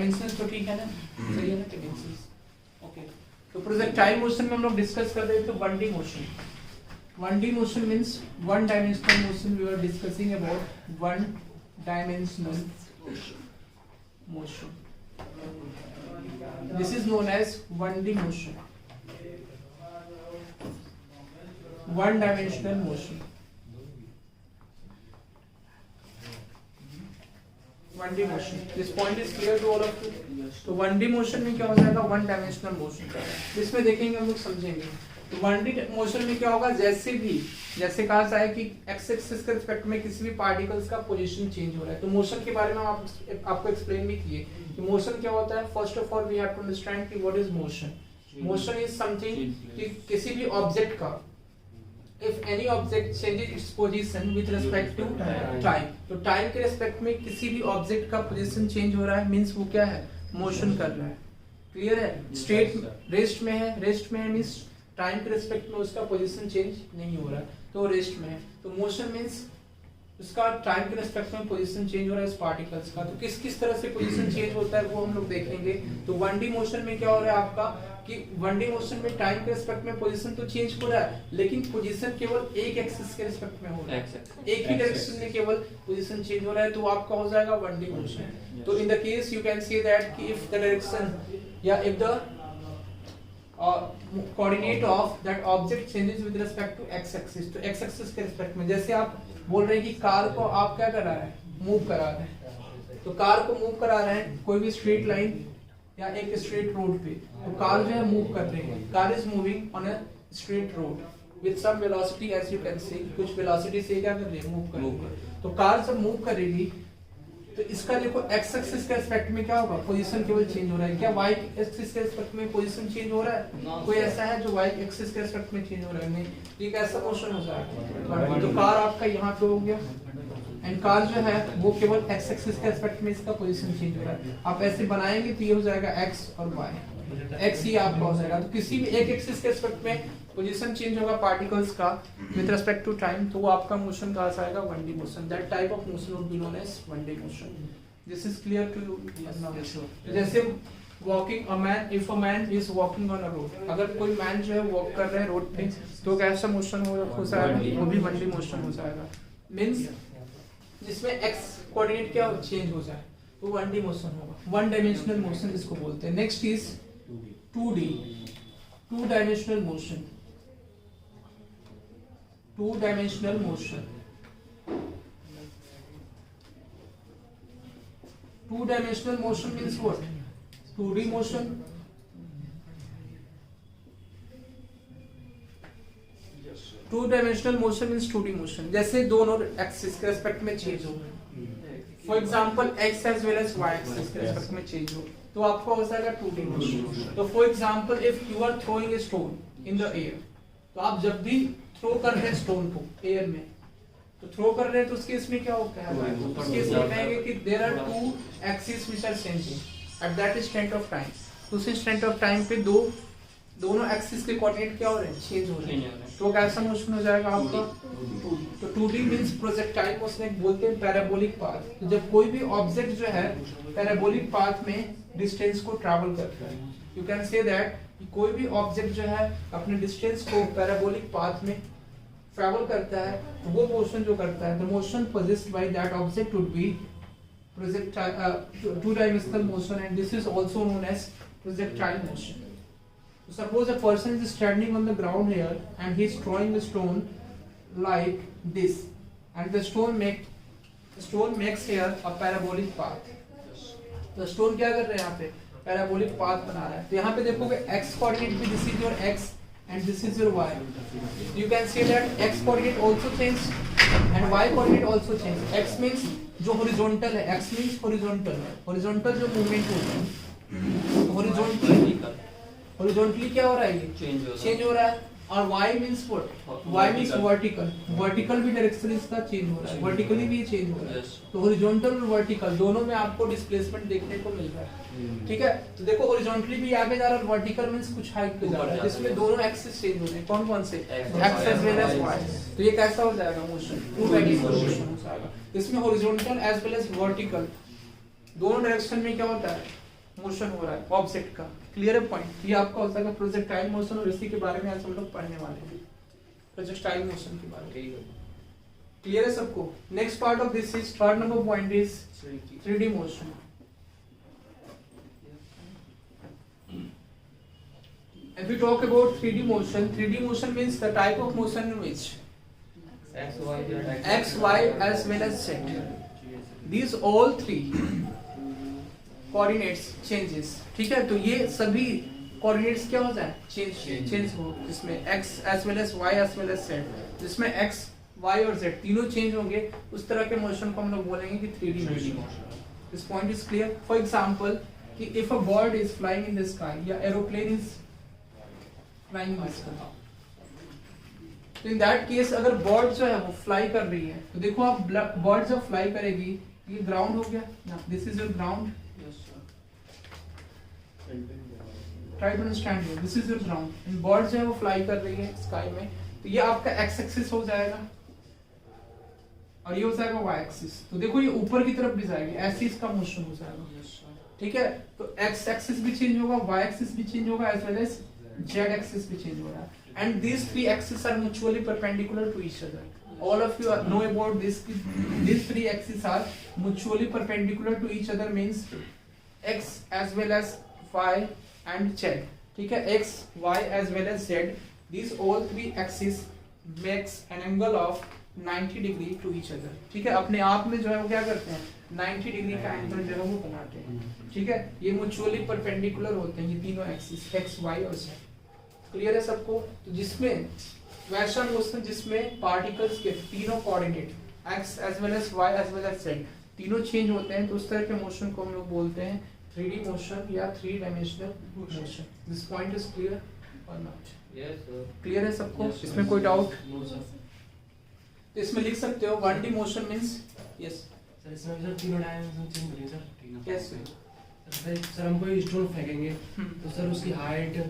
Dimensions तो ठीक है ना, सही है ना डायमेंशंस। ओके, तो प्रोजेक्टाइल मोशन में हम लोग डिस्कस कर रहे थे 1D motion. 1D motion means one dimensional motion. We are discussing about one dimensional motion. This is known as 1D motion, one dimensional motion. 1D motion, this point is clear to all of you. तो 1D motion में क्या हो जाएगा, one dimensional motion. इसमें देखेंगे हम लोग, समझेंगे। तो 1D मोशन में क्या होगा, जैसे कहा जाए कि एक्स एक्सिस के रिस्पेक्ट में किसी भी पार्टिकल्स का पोजीशन चेंज हो रहा है। तो मोशन के बारे में आपको एक्सप्लेन भी किए कि मोशन क्या होता है। First of all we have to understand कि what is motion. Motion is something कि किसी भी ऑब्जेक्ट का, if any object changes its position with respect to time, तो टाइम के रिस्पेक्ट में किसी भी ऑब्जेक्ट का पोजीशन चेंज हो रहा है, मींस वो क्या है, मोशन कर रहा है। क्लियर है। स्टेट रेस्ट में है मींस टाइम के रिस्पेक्ट में उसका पोजीशन चेंज नहीं हो रहा है, तो रेस्ट में है। तो मोशन मींस उसका टाइम के रिस्पेक्ट में पोजीशन चेंज हो रहा है इस पार्टिकल्स का। तो किस तरह से पोजीशन चेंज होता है वो हम लोग देखेंगे। तो 1D मोशन में क्या हो रहा है आपका कि 1D मोशन में टाइम के रिस्पेक्ट में पोजीशन तो चेंज हो रहा है, लेकिन पोजीशन केवल एक एक्सिस के रिस्पेक्ट में हो रहा है, एक ही डायरेक्शन में केवल पोजीशन चेंज हो रहा है। तो आपका हो जाएगा 1D मोशन। तो in the case you can say that कि इफ द डायरेक्शन या if the coordinate of that object changes with respect to X axis, तो एक्स एक्सिस के रिस्पेक्ट में, जैसे आप बोल रहे हैं कि कार को आप क्या करा रहे हैं, मूव करा रहे हैं। तो कार को मूव करा रहे हैं कोई भी स्ट्रेट लाइन या एक स्ट्रेट रोड पे, तो कार जो है मूव कर रही है। Car is moving on a straight road with some velocity, as you can see, कुछ वेलोसिटी से क्या कर रही है, मूव कर रही है। तो कार जब मूव करेगी तो इसका देखो एक्स एक्सिस के रिस्पेक्ट में क्या होगा, पोजीशन केवल चेंज हो रहा है। क्या वाई एक्सिस के रिस्पेक्ट में पोजीशन चेंज हो रहा है? कोई ऐसा है जो वाई एक्सिस के रिस्पेक्ट में चेंज हो रहा है? नहीं। तो एक ऐसा मोशन हो जाएगा। तो कार आपका यहाँ पे हो गया एंड कार जो है वो केवल एक्स एक्सिस के रिस्पेक्ट में इसका पोजीशन चेंज हो रहा है। आप ऐसे बनाएंगे तो ये हो जाएगा एक्स और वाई, एक्स ही आपका हो जाएगा। तो किसी भी एक एक्सिस के रिस्पेक्ट में पोजीशन चेंज होगा पार्टिकल्स का विद रिस्पेक्ट टू टाइम, तो वो आपका मोशन कहा जाएगा 1D motion. That type of motion would be known as 1D motion. This is clear to you. जैसे walking a man, if a man is walking on a road, अगर कोई man जो है वॉक कर रहे हैं रोड पे, तो कैसा मोशन हो जाएगा, वो भी 1D मोशन हो जाएगा। मींस जिसमें एक्स कोऑर्डिनेट क्या चेंज हो जाए, तो 1D मोशन होगा, वन डायमेंशनल मोशन इसको बोलते हैं। Next is 2D, two dimensional motion. Two dimensional motion, two dimensional motion means what, 2D motion. Two dimensional motion means 2D motion, जैसे दोनों एक्सिस के रिस्पेक्ट में चेंज हो, for example X as well as Y axis के respect में change हो, तो आपको हो जाएगा 2D मोशन। तो for example if you are throwing a stone in the air, तो आप जब भी थ्रो कर रहे हैं स्टोन को एयर में, तो थ्रो कर रहे हैं तो उसके इसमें क्या होता है, उसके इसमें कहेंगे कि there are two axis which are changing at that instant of time. तो उस इंस्टेंट ऑफ टाइम पे दोनों एक्सिस के कोऑर्डिनेट क्या हो रहे हैं, चेंज हो रहे हैं। तो कैसा मोशन हो जाएगा आपका 2D। तो 2D मींस प्रोजेक्टाइल मोशन, एक बोलते हैं पैराबोलिक पाथ। तो जब कोई भी ऑब्जेक्ट जो है पैराबोलिक पाथ में डिस्टेंस को ट्रैवल करता है, यू कैन से दैट कि कोई भी ऑब्जेक्ट जो है अपने डिस्टेंस को पैराबोलिक पाथ में ट्रैवल करता है, तो वो मोशन जो करता है, the motion possessed by that object would be projectile, two dimensional motion, and this is also known as projectile motion. Suppose a person is standing on the ground here and he is throwing a stone like this, and the stone makes here a parabolic path. तो stone क्या कर रहे हैं यहाँ पे, parabolic path बना रहा है। तो यहाँ पे देखोगे x coordinate भी, this is your x and this is your y. You can say that x coordinate also change and y coordinate also change. x means जो horizontal है, x means horizontal जो movement होता है, तो horizontally क्या हो रहा है, ये चेंज हो रहा है। और y means what, y means vertical भी डायरेक्शन इसका चेंज हो रहा है, वर्टिकली भी चेंज हो रहा है। तो हॉरिजॉन्टल और वर्टिकल दोनों में आपको डिस्प्लेसमेंट देखने को मिल रहा है। ठीक है, तो देखो हॉरिजॉन्टली भी आगे जा रहा है, वर्टिकल मींस कुछ हाइट पे जा रहा है, जिसमें दोनों एक्सिस चेंज हो रहे हैं। कौन से, X as well as Y. तो ये कैसा हो जाएगा मोशन, टू डायमेंशनल मोशन हो जाएगा। इसमें horizontal as well as vertical दोनों डायरेक्शन में क्या होता है, मोशन हो रहा है ऑब्जेक्ट का, क्लियर है पॉइंट। ये आपका हो जाएगा प्रोजेक्टाइल मोशन, और इसी के बारे में आज हम लोग पढ़ने वाले हैं, प्रोजेक्टाइल मोशन के बारे में। क्लियर है सबको। Next part of this is third number point is 3D motion. If we talk about 3D motion means the type of motion in which x, y as well as z, these all three coordinates changes, ठीक है। तो ये सभी coordinates क्या हो जाए, change हो, जिसमें x as well as y as well as z, जिसमें x, y और z तीनों चेंज होंगे, उस तरह के मोशन को हम लोग बोलेंगे कि 3D motion. This point is clear. For example, कि if a bird is flying in the sky या aeroplane is flying in the sky, तो in that case अगर बर्ड जो है वो फ्लाई कर रही है, तो देखो आप बर्ड जब फ्लाई करेगी, ये ग्राउंड हो गया, this is your ground, try to understand here, this is your ground, and bird जो है वो फ्लाई कर रही है स्काई में, तो ये आपका एक्स एक्सिस हो जाएगा और ये हो जाएगा वाई एक्सिस। तो देखो ये ऊपर की तरफ भी जाएगी, ऐसे इसका मोशन हो जाएगा, ठीक है। तो एक्स एक्सिस भी चेंज होगा, वाई एक्सिस भी चेंज होगा, as well as Z axis भी चेंज होगा, and these three axes are mutually perpendicular to each other. All of you know about this. These three axes are mutually perpendicular to each other, means x as well as y and z, ठीक है। x, y as well as z, these all three axes makes an angle of 90 degree to each other, ठीक है। अपने आप में जो है वो क्या करते हैं, 90 डिग्री का एंगल जो है वो बनाते हैं, ठीक है। ये मुचुअली परपेंडिकुलर होते हैं ये तीनों एक्सिस, x, y और z। क्लियर है सबको। तो जिसमें वैसा मोशन जिसमें पार्टिकल्स के तीनों coordinate x as well as y as well as z तीनों चेंज होते हैं, तो उस तरह के मोशन को हम लोग बोलते हैं 3D मोशन या 3 dimensional motion. This point is clear और नॉट? यस सर, क्लियर है सबको? इसमें कोई डाउट? No sir. तो इसमें लिख सकते हो 1D motion means, yes sir इसमें सर तीनों डायमेंशन चेंज होंगे सर। कैसे? सर हम कोई स्टोन फेंकेंगे तो सर उसकी हाइट,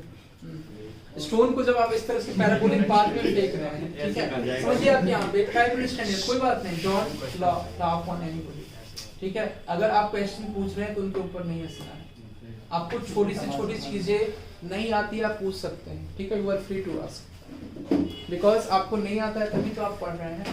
स्टोन को जब आप इस तरह से पैराबोलिक पाथ में फेंक रहे हैं, ठीक है, समझिए आप यहाँ पे ट्राई टू अंडरस्टैंड, कोई बात नहीं, डोंट लाफ ऑन एनीबॉडी, ठीक है। अगर आप क्वेश्चन पूछ रहे हैं तो उनके ऊपर नहीं हंसना है। आपको छोटी से छोटी चीजें नहीं आती आप पूछ सकते हैं, ठीक है, you are free to ask, because आपको नहीं आता है तभी तो आप पढ़ रहे हैं,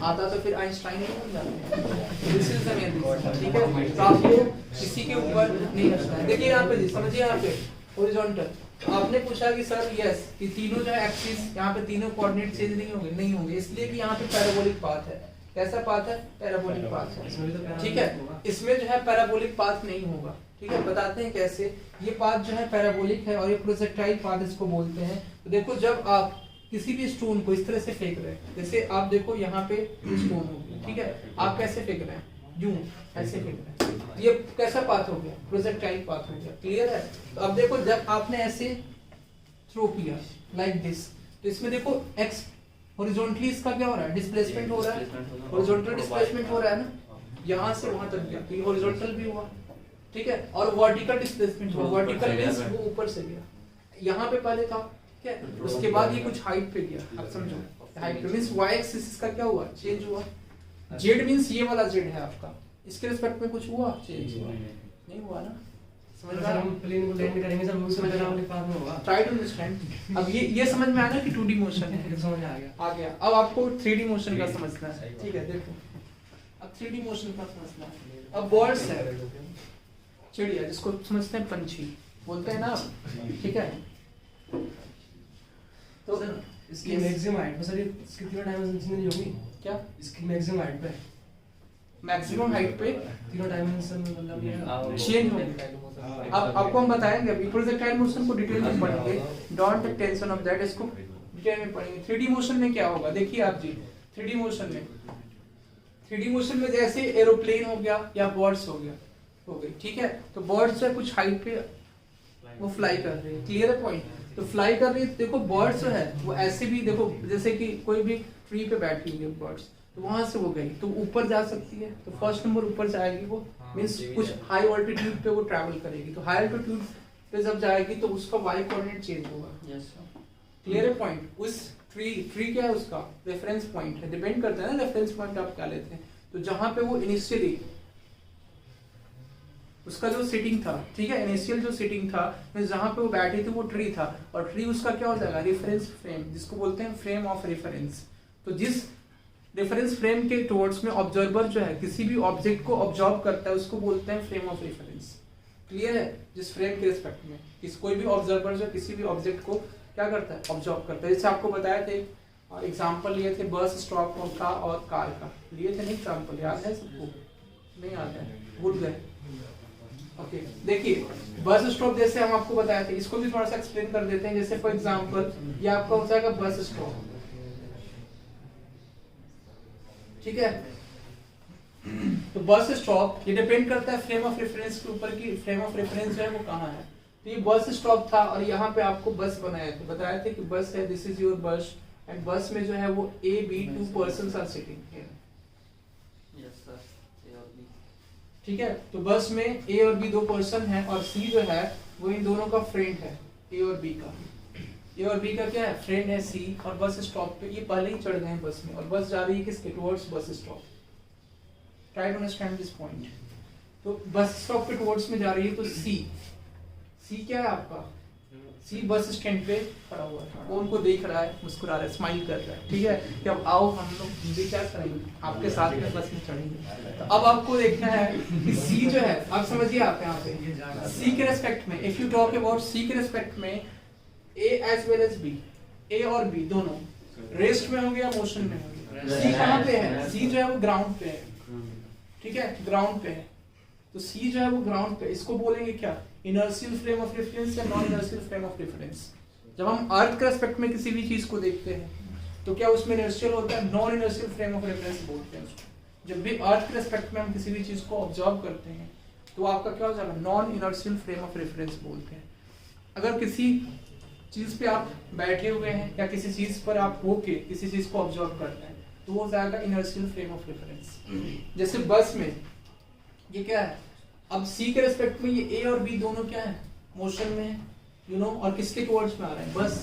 आता तो फिर आइंस्टाइन नहीं बन जाते हैं। This is the main reason, ठीक है। तो आपको किसी के ऊपर नहीं हंसना है। देखिए यहाँ पे जी, समझिए यहाँ पे हॉरिजॉन्टल, आपने पूछा कि सर यस कि तीनों जो है एक्सिस यहाँ पे तीनों कोऑर्डिनेट चेंज नहीं होंगे, इसलिए कि यहाँ पे पैराबोलिक पाथ है। कैसा पाथ है? पैराबोलिक पाथ है, ठीक है। इसमें जो है पैराबोलिक पाथ नहीं होगा, ठीक है। बताते हैं कैसे। ये पाथ जो है पैराबोलिक है और ये प्रोजेक्टाइल पाथ इसको बोलते हैं। तो देखो जब आप किसी भी स्टोन को इस तरह से फेंक रहे हैं, जैसे आप देखो यहाँ पे स्टोन हो गया, ठीक है, आप कैसे फेंक रहे हैं, यूं ऐसे फेंक रहे हैं, ये कैसा पाथ हो गया? प्रोजेक्टाइल पाथ हो गया, क्लियर है। तो अब देखो जब आपने ऐसे थ्रो किया लाइक दिस, तो इसमें देखो x हॉरिजॉन्टली इसका क्या हो रहा है, डिस्प्लेसमेंट हो रहा है, हॉरिजॉन्टल डिस्प्लेसमेंट हो रहा है ना, यहाँ से वहां तक गया, तो ये हॉरिजॉन्टल भी हुआ, ठीक है। और वर्टिकल डिस्प्लेसमेंट हुआ, वर्टिकल मींस वो ऊपर से गया, यहाँ पे पहले था, ठीक है, उसके बाद ये कुछ हाइट पे गया। अब समझो हाइट पे मींस y एक्सिस का क्या हुआ, चेंज हुआ। z मींस ये वाला z है आपका, इसके रिस्पेक्ट में कुछ हुआ, चेंज हुआ नहीं हुआ ना, समझ में आ रहा है? हम प्लेन को लैंड करेंगे सर, वो समझ रहा हूं पाथ में होगा। Try to understand. अब ये समझ में आया ना कि 2D मोशन है, समझ आ गया। आ गया। अब आपको 3D मोशन का समझना है, ठीक है। देखो अब 3D मोशन का समझना है। अब बर्ड्स है, चिड़िया जिसको समझते हैं पंछी बोलते हैं ना आप, ठीक है। तो सर इसकी मैक्सिमम हाइट पे सर इसकी तीनों डायमेंशन चेंज होगी क्या? इसकी मैक्सिमम हाइट पे, मैक्सिमम हाइट पे तीनों डायमेंशन मतलब ये चेंज होगी। अब आपको हम बताएंगे, अभी प्रोजेक्टाइल मोशन को डिटेल में पढ़ेंगे, don't take tension of that, इसको डिटेल में पढ़ेंगे। 3D मोशन में क्या होगा देखिए आप जी, 3D मोशन में जैसे एरोप्लेन हो गया या बर्ड्स हो गई, ठीक है। तो बर्ड्स है कुछ हाइट पे वो फ्लाई कर रहे हैं, क्लियर है पॉइंट। तो फ्लाई कर रही है, देखो बर्ड्स जो है वो ऐसे भी देखो, जैसे कि कोई भी ट्री पे बैठी हुई है बर्ड्स, तो वहां से वो गई तो ऊपर जा सकती है, तो फर्स्ट नंबर ऊपर जाएगी वो, मींस कुछ हाई ऑल्टीट्यूड पे वो ट्रैवल करेगी, तो हाई ऑल्टीट्यूड पे जब जाएगी तो उसका वाई कोऑर्डिनेट चेंज होगा। यस क्लियर है पॉइंट। उस ट्री क्या है, उसका रेफरेंस पॉइंट है, डिपेंड करता है ना रेफरेंस पॉइंट आप क्या लेते हैं। तो जहां पे वो इनिशियली उसका जो सिटिंग था, ठीक है, इनिशियल जो सिटिंग था जहाँ पे वो बैठे थे वो ट्री था, और ट्री उसका क्या हो जाएगा, रेफरेंस फ्रेम, जिसको बोलते हैं फ्रेम ऑफ रेफरेंस। तो जिस रेफरेंस फ्रेम के टुवर्ड्स में ऑब्जर्वर जो है किसी भी ऑब्जेक्ट को ऑब्जर्व करता है उसको बोलते हैं फ्रेम ऑफ रेफरेंस। क्लियर है? जिस फ्रेम के रिस्पेक्ट में कोई भी ऑब्जर्वर जो किसी भी ऑब्जेक्ट को क्या करता है, ऑब्जर्व करता है। जैसे आपको बताया थे एग्जाम्पल लिए थे बस स्टॉप का और कार का, लिए थे ना एग्जाम्पल, याद है सबको? नहीं याद है, भूल गए? ओके, देखिए बस स्टॉप जैसे हम आपको बताए थे, इसको भी थोड़ा सा एक्सप्लेन कर देते हैं। जैसे फॉर एग्जांपल ये आपका हो जाएगा बस स्टॉप, ठीक है। तो बस स्टॉप ये डिपेंड करता है फ्रेम ऑफ रेफरेंस के ऊपर कि फ्रेम ऑफ रेफरेंस जो है वो कहाँ है। तो ये बस स्टॉप था और यहाँ पे आपको बस बताया थे कि बस है, this is your bus, and bus में जो है वो A, B 2 persons are sitting here. ठीक है, तो बस में A और B 2 पर्सन है और C जो है वो इन दोनों का फ्रेंड है, A और B का। A और B का क्या है, फ्रेंड है C, और बस स्टॉप पे ये पहले ही चढ़ गए हैं बस में, और बस जा रही है किसके, towards bus stop. Try to understand this point. तो बस स्टॉप पे टुवर्ड्स में जा रही है, तो C क्या है आपका, C बस स्टैंड पे खड़ा हुआ है, वो उनको देख रहा है, मुस्कुरा रहा है, स्माइल कर रहा है, ठीक है कि अब आओ हम लोग हिंदी क्या करेंगे, आपके साथ में बस में चढ़ेंगे। तो अब आपको देखना है कि C जो है, आप समझिए आप यहाँ पे C के रेस्पेक्ट में, if you talk about C के रेस्पेक्ट में A as well as B, A और B दोनों रेस्ट में होंगे या मोशन में होंगे। C कहाँ पे है, C जो है वो ग्राउंड पे है, ठीक है, ग्राउंड पे है। तो C जो है वो ग्राउंड पे, इसको बोलेंगे क्या, इनर्शियल फ्रेम ऑफ रेफरेंस या non inertial frame of reference. जब हम अर्थ के रेस्पेक्ट में किसी भी चीज को देखते हैं तो क्या उसमें इनर्शियल होता है, non inertial frame of reference बोलते हैं उसको। जब भी अर्थ के रेस्पेक्ट में हम किसी भी चीज को ऑब्जर्व करते हैं तो आपका क्या हो जाएगा, non inertial frame of reference बोलते हैं। अगर किसी चीज पे आप बैठे हुए हैं या किसी चीज पर आप होके किसी चीज को ऑब्जर्व करते हैं तो वो हो जाएगा इनर्शियल फ्रेम ऑफ रेफरेंस। जैसे बस में ये क्या है, अब C के रेस्पेक्ट में ये A और B दोनों क्या है, मोशन में है, यू नो, और किसके टुवर्ड्स में आ रहे हैं, बस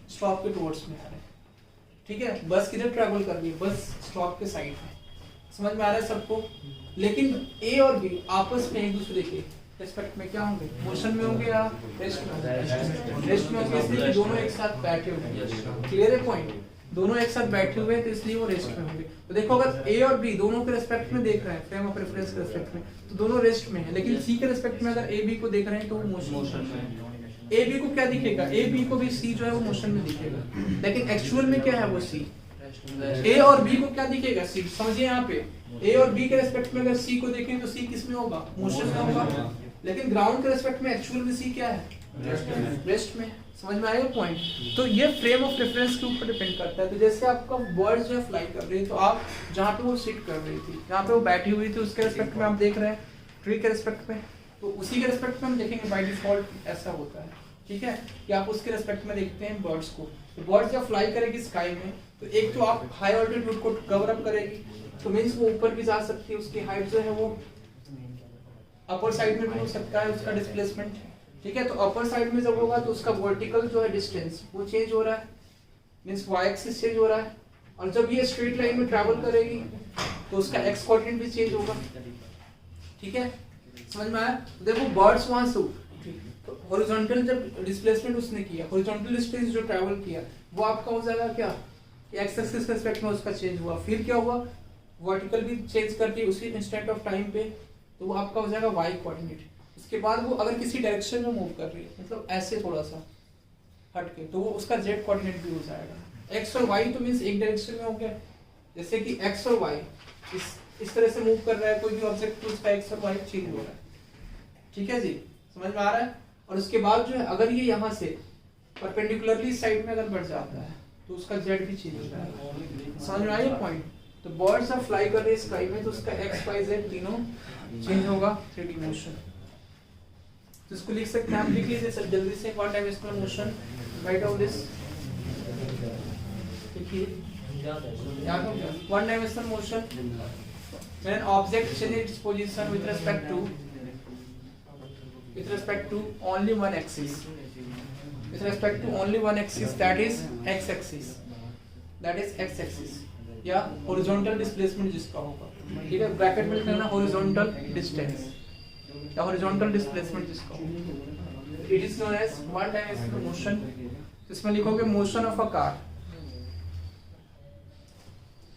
स्टॉप के टुवर्ड्स में आ रहे हैं, ठीक है। बस किधर ट्रैवल कर रही है, बस स्टॉप के साइड में। समझ में आ रहा है सबको? लेकिन A और B आपस में एक दूसरे के रेस्पेक्ट में क्या होंगे, मोशन में होंगे या रेस्ट में होंगे, रेस्ट में होंगे, इसलिए दोनों एक साथ बैठे हुए हैं। क्लियर है पॉइंट? दोनों एक साथ बैठे हुए हैं तो इसलिए वो रेस्ट में होंगे। तो देखो अगर A और B दोनों के रेस्पेक्ट में देख रहे हैं, फ्रेम ऑफ रेफरेंस के रेस्पेक्ट में, तो दोनों रेस्ट में है। लेकिन C के रेस्पेक्ट में अगर A B को देख रहे हैं तो वो मोशन में है। A B को क्या दिखेगा, A B को भी C जो है वो मोशन में दिखेगा, लेकिन एक्चुअल में क्या है वो C। A और B को क्या दिखेगा, C। समझिए यहाँ पे A और B के रेस्पेक्ट में अगर C को देखें तो C किस में होगा, मोशन में होगा, लेकिन ग्राउंड के रेस्पेक्ट में एक्चुअल में C क्या है, रेस्ट में। समझ में आया पॉइंट? तो ये फ्रेम ऑफ रेफरेंस के ऊपर डिपेंड करता है। तो जैसे आपका बर्ड जो है फ्लाई कर रही है, तो आप जहाँ पे वो सिट कर रही थी, जहाँ पे वो बैठी हुई थी, उसके रेस्पेक्ट में आप देख रहे हैं, ट्री के रेस्पेक्ट में, तो उसी के रेस्पेक्ट में हम देखेंगे। बाय डिफॉल्ट ऐसा होता है, ठीक है, कि आप उसके रेस्पेक्ट में देखते हैं बर्ड्स को। तो बर्ड्स जब फ्लाई करेगी स्काई में, तो एक तो आप हाई ऑल्टीट्यूड को कवर अप करेगी, तो मीन्स वो ऊपर भी जा सकती है, उसकी हाइट जो है वो अपर साइड में भी हो सकता है उसका डिस्प्लेसमेंट, ठीक है। तो अपर साइड में जब होगा तो उसका वर्टिकल जो है डिस्टेंस वो चेंज हो रहा है, मींस y एक्सिस चेंज हो रहा है, और जब ये स्ट्रेट लाइन में ट्रैवल करेगी तो उसका x कोऑर्डिनेट भी चेंज होगा, ठीक है। समझ में आया? देखो बर्ड्स वहां से तो हॉरिजॉन्टल जब डिस्प्लेसमेंट उसने किया, हॉरिजॉन्टल डिस्टेंस जो ट्रैवल किया वो आपका हो जाएगा क्या, x एक्सिस के रिस्पेक्ट में उसका चेंज हुआ। फिर क्या हुआ, वर्टिकल भी चेंज करके उसी इंस्टेंट ऑफ टाइम पे, तो वो आपका हो जाएगा y कोऑर्डिनेट। उसके बाद वो अगर किसी डायरेक्शन में मूव कर रही है, मतलब ऐसे थोड़ा सा हट के, तो वो उसका z कोऑर्डिनेट भी हो जाएगा। x और y तो मींस एक डायरेक्शन में हो गया, जैसे कि x और y इस तरह से मूव कर रहा है कोई भी ऑब्जेक्ट, तो उसका x और y चेंज हो रहा है, ठीक है जी। समझ में आ रहा है? और उसके बाद जो है अगर ये यहाँ से परपेंडिकुलरली साइड में अगर बढ़ जाता है तो उसका z भी चेंज हो जाएगा। समझ में आया पॉइंट? तो बर्ड्स अब फ्लाई कर रहे हैं स्काई में, तो उसका x y z तीनों चेंज होगा, 3D मोशन। तो इसको लिख सकते हैं, आप लिख लीजिए सर जल्दी से, one dimensional motion, right down this, देखिए याद हो गया। One dimensional motion, when an object changes its position with respect to only one axis, with respect to only one axis, that is x axis, या horizontal displacement जिसका होगा, ठीक है, bracket में लिखना horizontal distance, या हॉरिजॉन्टल डिस्प्लेसमेंट जिसको, it is known as one dimensional motion. इसमें लिखोगे motion of a car,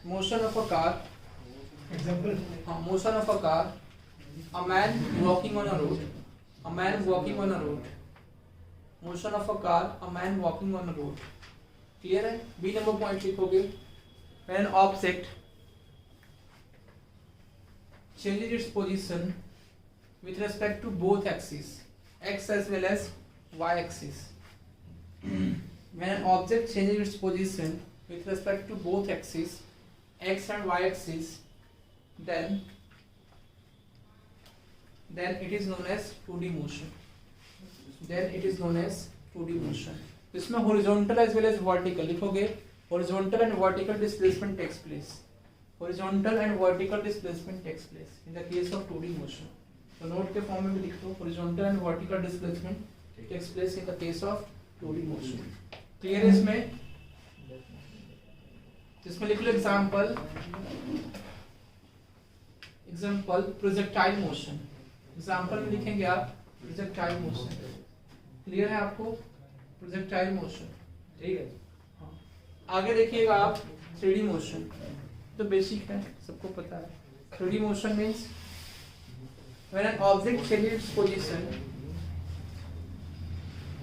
motion of a car, example, हाँ, motion of a car, a man walking on a road, a man walking on a road, motion of a car, a man walking on a road. Clear है? B number point लिखोगे when an object changes its position with respect to both axes, x as well as y axis. When an object changes its position with respect to both axes, x and y axis, then it is known as 2D motion. Then it is known as 2D motion. इसमें horizontal as well as vertical लिखोगे, horizontal and vertical displacement takes place. Horizontal and vertical displacement takes place in the case of 2D motion. तो note के form में भी लिख दो, horizontal and vertical displacement takes place in the case of 2D motion. Clear है इसमें? जिसमें लिख लो एग्जाम्पल, प्रोजेक्टाइल मोशन। एग्जाम्पल में लिखेंगे आप प्रोजेक्टाइल मोशन। क्लियर है आपको? प्रोजेक्टाइल मोशन, ठीक है। आगे देखिएगा आप 3D मोशन, तो बेसिक है, सबको पता है। 3D motion means when an object changes its position,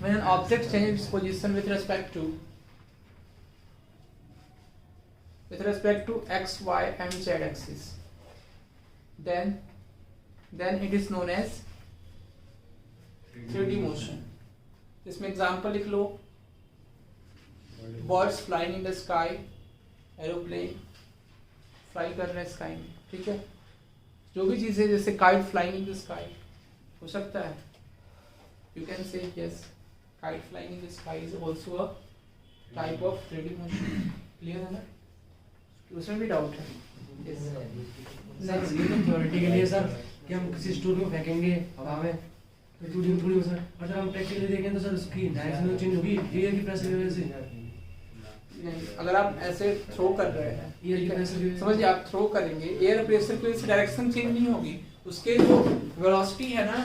when an object changes its position with respect to x, y and z axis, then it is known as 3D motion. इसमें example लिख लो, birds flying in the sky, aeroplane fly कर रहे हैं sky में, ठीक है। जो भी चीजें जैसे kite flying in the sky हो सकता है, यू कैन से yes, kite flying in the sky is also a type of 3D motion. Clear है ना? उसमें भी डाउट है? यस सर ये तो थ्योरेटिकली है सर कि हम किसी स्टूल में फेंकेंगे हवा में तो 2D मोशन, और जब हम प्रैक्टिकली देखें तो सर उसकी डायरेक्शन चेंज होगी एयर की प्रेशर की वजह से। नहीं, अगर आप ऐसे थ्रो कर रहे हैं, एयर की प्रेशर की समझिए आप थ्रो करेंगे, एयर प्रेशर की वजह से डायरेक्शन चेंज नहीं होगी, उसके जो वेलोसिटी है ना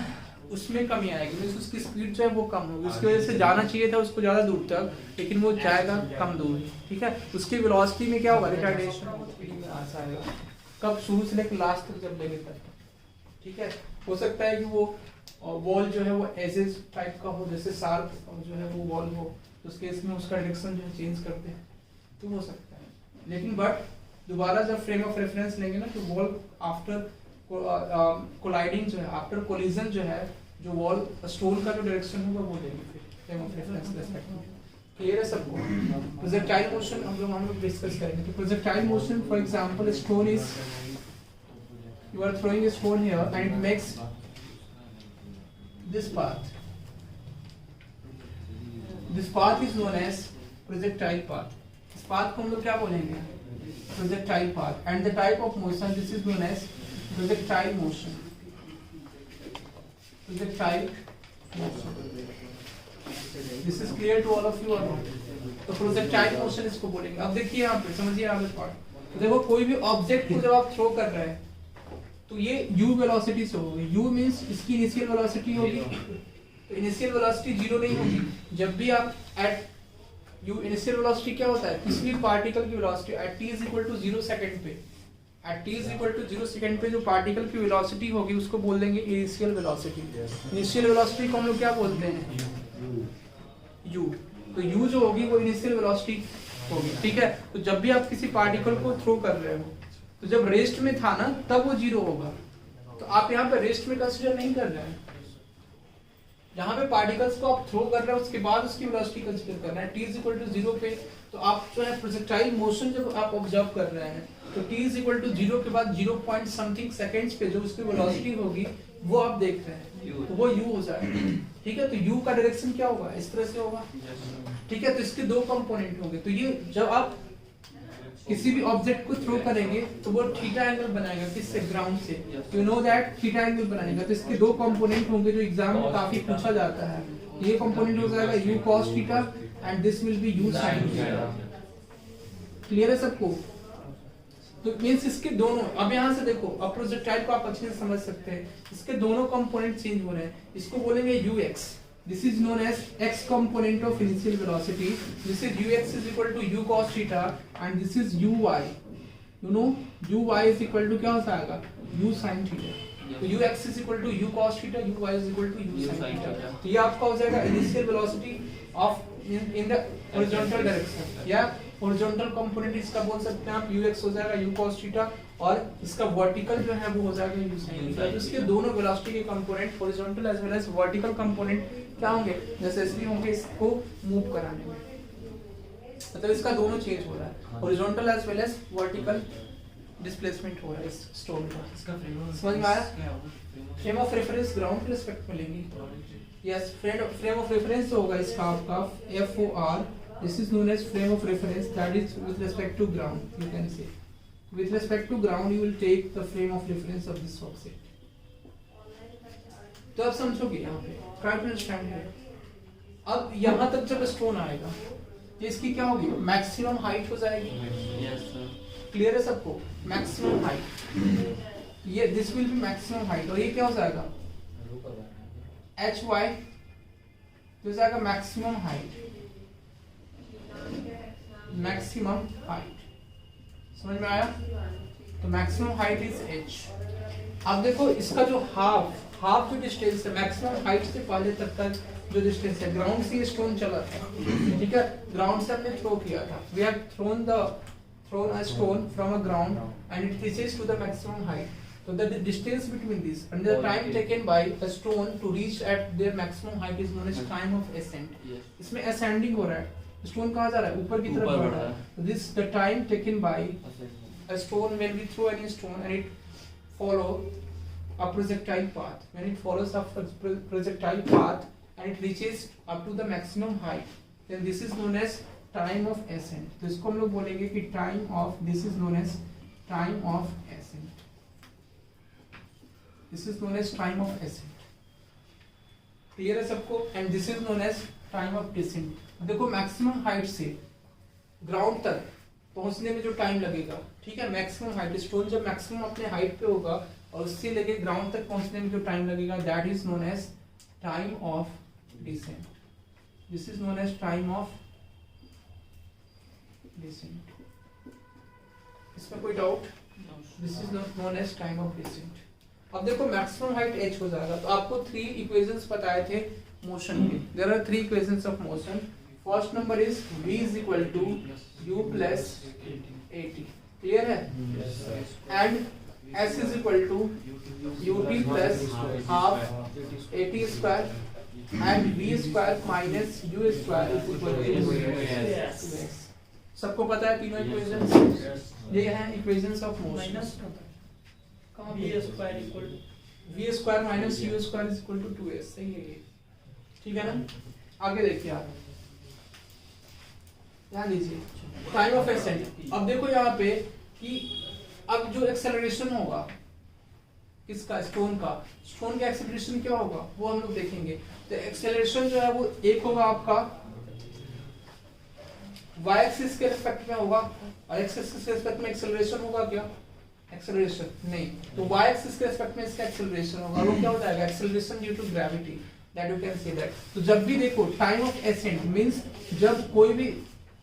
उसमें कमी आएगी, मींस उसकी स्पीड जो है वो कम होगी, उसकी वजह से जाना चाहिए था उसको ज़्यादा दूर तक, लेकिन वो जाएगा कम दूर, ठीक है। उसकी वेलोसिटी में क्या होगा, रिटार्डेशन आएगा, कब शुरू से लेकर लास्ट तक जब लेंगे तक, ठीक है। हो सकता है कि वो वॉल जो है वो एजेस टाइप का हो, जैसे शार्प जो है वो वॉल हो, तो उस केस में उसका डायरेक्शन जो है चेंज करते हैं, तो हो सकता है। लेकिन बट दोबारा जब फ्रेम ऑफ रेफरेंस लेंगे ना, तो वॉल आफ्टर कोलाइडिंग जो है, आफ्टर कोलिजन जो है, जो वॉल स्टोन का जो डायरेक्शन होगा वो लेंगे फिर फ्रेम ऑफ रेफरेंस रेस्पेक्ट में। क्लियर है सबको? प्रोजेक्टाइल मोशन हम लोग डिस्कस करेंगे। तो projectile motion for example, stone is, you are throwing a stone here and it makes this path. This path is known as projectile path. इस path को हम लोग क्या बोलेंगे? Projectile path. And the type of motion, this is known as projectile motion. Projectile motion. This is clear to all of you or not? तो projectile motion इसको बोलेंगे। अब देखिए यहाँ पे, समझिए यहाँ पे पार्ट। देखो कोई भी ऑब्जेक्ट को जब आप थ्रो कर रहे हैं तो ये u वेलोसिटी से होगी। u मींस इसकी इनिशियल वेलोसिटी होगी, तो इनिशियल वेलोसिटी जीरो नहीं होगी। जब भी आप एट u, इनिशियल वेलोसिटी क्या होता है, किसी भी पार्टिकल की velocity at t is equal to 0 second पे, at t is equal to 0 second पे जो पार्टिकल की वेलोसिटी होगी उसको बोल देंगे इनिशियल वेलोसिटी। इनिशियल वेलोसिटी को हम लोग क्या बोलते हैं, u। तो u जो होगी वो इनिशियल वेलोसिटी होगी, ठीक है। तो जब भी आप किसी पार्टिकल को थ्रो कर रहे हो, तो जब रेस्ट में था ना तब वो जीरो होगा, तो आप यहाँ पे रेस्ट में कंसीडर नहीं कर रहे हैं। जहाँ पे पार्टिकल्स को आप थ्रो कर रहे हैं उसके बाद उसकी वेलोसिटी कंसीडर कर रहे हैं, t इज इक्वल टू 0 पे। तो आप जो है प्रोजेक्टाइल मोशन जब आप ऑब्जर्व कर रहे हैं, तो t इज इक्वल टू 0 के बाद 0 पॉइंट समथिंग सेकेंड्स पे जो उसकी वेलोसिटी होगी वो आप देख रहे हैं, तो वो u हो जाएगा, ठीक है। तो u का डायरेक्शन क्या होगा, इस तरह से होगा, ठीक है। तो इसके दो कंपोनेंट होंगे। तो ये जब आप किसी भी ऑब्जेक्ट को थ्रो करेंगे तो वो थीटा एंगल बनाएगा, किससे, ग्राउंड से। You know that theta angle बनाएगा। तो इसके दो कंपोनेंट होंगे जो एग्जाम में काफी पूछा जाता है। ये कंपोनेंट हो जाएगा u cos theta and this will be u sin theta. Clear है सबको? तो मींस इसके दोनों, अब यहाँ से देखो अब प्रोजेक्टाइल को आप अच्छे से समझ सकते हैं, इसके दोनों कंपोनेंट चेंज हो रहे हैं, इसको बोलेंगे ux, this is known as x component of initial velocity, this is ux is equal to u cos theta and this is uy, you know uy is equal to क्या हो जाएगा u sin theta, तो ux is equal to u cos theta, uy is equal to u sin theta, तो ये आपका हो जाएगा initial velocity of in the horizontal direction, या हॉरिजॉन्टल कंपोनेंट इसका बोल सकते हैं आप ux हो जाएगा u cos थीटा और इसका वर्टिकल जो है वो हो जाएगा u sin थीटा। तो इसके दोनों वेलोसिटी के component horizontal as well as vertical component क्या होंगे, नेसेसरी होंगे इसको मूव कराने में, मतलब इसका दोनों चेंज हो रहा है, horizontal as well as vertical displacement हो रहा है इस स्टोन का। इसका समझ में आया? फ्रेम ऑफ रेफरेंस ग्राउंड के रिस्पेक्ट में लेंगे, यस फ्रेम ऑफ रेफरेंस होगा इसका आपका FOR, this is known as frame of reference, that is with respect to ground, you can say with respect to ground you will take the frame of reference of this object। तो अब समझोगे यहाँ पे try to understand है। अब यहाँ तक जब स्टोन आएगा तो इसकी क्या होगी, मैक्सिमम हाइट हो जाएगी, यस सर, क्लियर है सबको, मैक्सिमम हाइट, ये this will be maximum height, और ये क्या हो जाएगा HY हो जाएगा मैक्सिमम हाइट, मैक्सिमम हाइट, समझ में आया? तो मैक्सिमम हाइट इज h। अब देखो इसका जो हाफ जो डिस्टेंस है मैक्सिमम हाइट से पहले तक का जो डिस्टेंस है, ग्राउंड से स्टोन चला था, ठीक है, ग्राउंड से हमने थ्रो किया था, we have thrown a stone from a ground and it reaches to the maximum height, so the distance between these and the time taken by a stone to reach at their maximum height is known as time of ascent। इसमें ascending हो रहा है, stone कहाँ जा रहा है, ऊपर की तरफ बढ़ रहा है, this the time taken by a stone when we throw any stone and it follow a projectile path, when it follows a projectile path and it reaches up to the maximum height, then this is known as time of ascent। तो इसको हम लोग बोलेंगे कि time of, this is known as time of ascent, this is known as time of ascent, clear है सबको? And this is known as time of descent. देखो maximum height से ग्राउंड तक पहुंचने में जो टाइम लगेगा, ठीक है, मैक्सिमम हाइट, स्टोन जब मैक्सिमम अपने हाइट पे होगा और उससे लेके ग्राउंड तक पहुंचने में जो टाइम लगेगा that is known as time of descent, this is known as time of descent. इसमें कोई doubt? This is known as time of descent. अब देखो मैक्सिमम हाइट h हो जाएगा, तो आपको 3 इक्वेशंस बताए थे मोशन के, there are 3 equations of motion. First number is v is equal to u plus at, clear है, and s is equal to ut plus half at square and v square minus u square is equal to s। सबको पता है तीनों equations, ये हैं equations of motion. v square minus u square is equal to 2s, सही है ये, ठीक है ना? आगे देखिए आप, ध्यान दीजिए टाइम ऑफ एसेंट। अब देखो यहाँ पे कि अब जो एक्सेलरेशन होगा किसका, स्टोन का एक्सेलरेशन क्या होगा वो हम लोग देखेंगे। तो एक्सेलरेशन जो है वो एक होगा आपका y एक्सिस के रिस्पेक्ट में होगा और x एक्सिस के रिस्पेक्ट में एक्सेलरेशन होगा क्या, एक्सेलरेशन नहीं, तो y एक्सिस के रिस्पेक्ट में इसका एक्सेलरेशन होगा, वो क्या हो जाएगा, acceleration due to gravity, that you can say that. तो जब भी देखो टाइम ऑफ एसेंट मींस जब कोई भी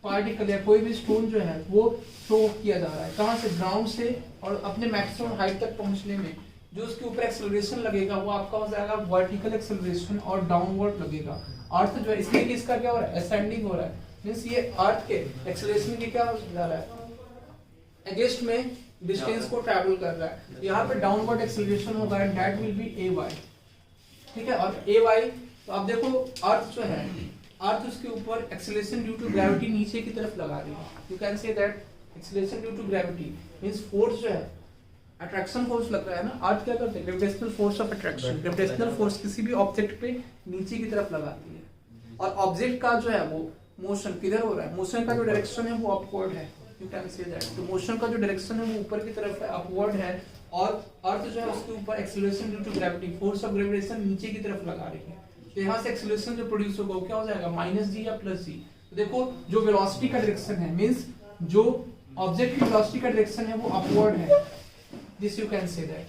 पार्टिकल या कोई भी स्टोन जो है वो थ्रो किया जा रहा है, कहाँ से, ग्राउंड से, और अपने मैक्सिमम हाइट तक पहुंचने में जो उसके ऊपर एक्सेलरेशन लगेगा वो आपका हो जाएगा वर्टिकल एक्सेलरेशन और डाउनवर्ड लगेगा। अर्थ जो है इसलिए कि इसका क्या हो रहा है, असेंडिंग हो रहा है, मींस ये अर्थ के एक्सेलरेशन की क्या हो जा रहा है, अगेंस्ट में डिस्टेंस को ट्रैवल कर रहा है, यहाँ पे डाउनवर्ड एक्सेलरेशन होगा and that will B ay, ठीक है। और ay, तो अब देखो अर्थ जो है, अर्थ उसके ऊपर एक्सेलरेशन ड्यू टू ग्रेविटी नीचे की तरफ लगा रही है, you can say that acceleration due to gravity means force जो है, अट्रैक्शन फोर्स लग रहा है ना, अर्थ क्या करते हैं, gravitational force of attraction, gravitational force किसी भी ऑब्जेक्ट पे नीचे की तरफ लगाती है, और ऑब्जेक्ट का जो है वो मोशन किधर हो रहा है, मोशन का जो डायरेक्शन है वो अपवर्ड है, यू कैन से दैट। तो मोशन का जो डायरेक्शन है वो ऊपर की तरफ है, अपवर्ड है, और अर्थ जो है उसके ऊपर acceleration due to gravity, force of gravitation नीचे की तरफ लगा रही है, तो यहाँ से एक्सेलरेशन जो प्रोड्यूस होगा वो क्या हो जाएगा, -g या +g। तो देखो जो वेलोसिटी का डायरेक्शन है मींस जो ऑब्जेक्ट की वेलोसिटी का डायरेक्शन है वो अपवर्ड है, this you can say that